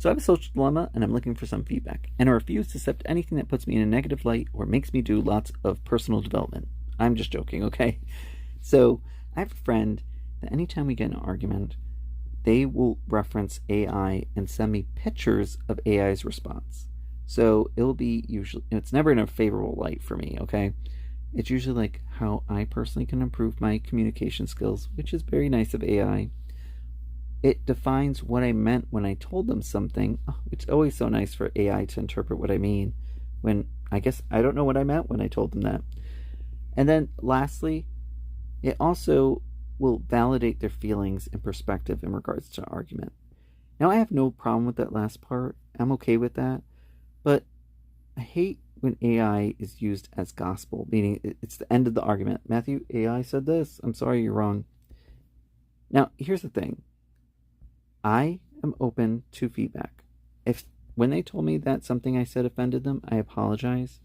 So I have a social dilemma and I'm looking for some feedback, and I refuse to accept anything that puts me in a negative light or makes me do lots of personal development. I'm just joking, okay? So I have a friend that anytime we get in an argument, they will reference AI and send me pictures of AI's response. So it'll be usually, it's never in a favorable light for me, okay? It's usually like how I personally can improve my communication skills, which is very nice of AI. It defines what I meant when I told them something. Oh, it's always so nice for AI to interpret what I mean when I guess I don't know what I meant when I told them that. And then lastly, it also will validate their feelings and perspective in regards to an argument. Now, I have no problem with that last part. I'm okay with that. But I hate when AI is used as gospel, meaning it's the end of the argument. Matthew, AI said this. I'm sorry, you're wrong. Now, here's the thing. I am open to feedback. If when they told me that something I said offended them, I apologize.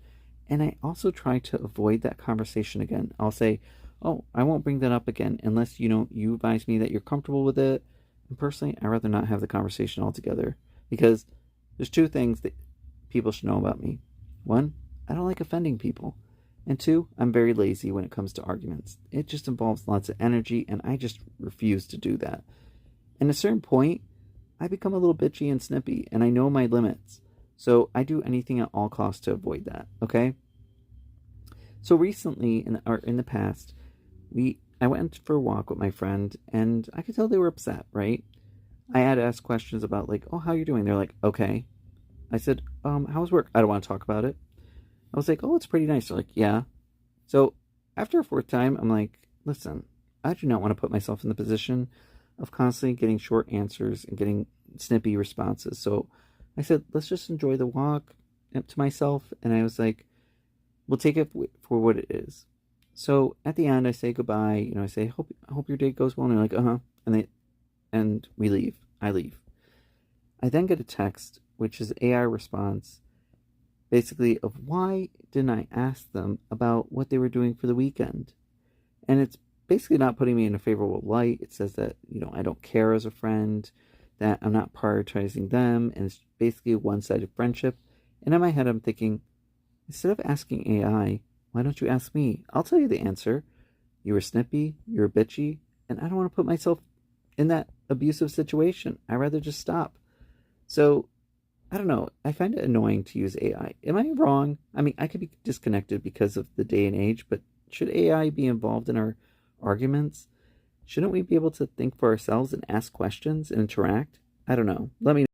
And I also try to avoid that conversation again. I'll say, "Oh, I won't bring that up again unless you advise me that you're comfortable with it." And personally, I'd rather not have the conversation altogether because there's two things that people should know about me. One, I don't like offending people. And two, I'm very lazy when it comes to arguments. It just involves lots of energy, and I just refuse to do that. And at a certain point, I become a little bitchy and snippy, and I know my limits. So I do anything at all costs to avoid that, okay? So recently, in the past, I went for a walk with my friend, and I could tell they were upset, right? I had to ask questions about, like, "Oh, how you doing?" They're like, "Okay." I said, "How's work?" "I don't want to talk about it." I was like, "Oh, it's pretty nice." They're like, "Yeah." So after a fourth time, I'm like, "Listen, I do not want to put myself in the position of constantly getting short answers and getting snippy responses." So I said, "Let's just enjoy the walk," to myself. And I was like, "We'll take it for what it is." So at the end, I say goodbye. I say, I hope your day goes well." And they're like, "Uh huh." And we leave. I leave. I then get a text, which is AI response, basically of why didn't I ask them about what they were doing for the weekend. And it's basically not putting me in a favorable light. It says that, I don't care as a friend, that I'm not prioritizing them, and it's basically a one sided friendship. And in my head, I'm thinking, instead of asking AI, why don't you ask me? I'll tell you the answer. You were snippy, you were bitchy, and I don't want to put myself in that abusive situation. I'd rather just stop. So, I don't know. I find it annoying to use AI. Am I wrong? I mean, I could be disconnected because of the day and age, but should AI be involved in our arguments? Shouldn't we be able to think for ourselves and ask questions and interact? I don't know. Let me know.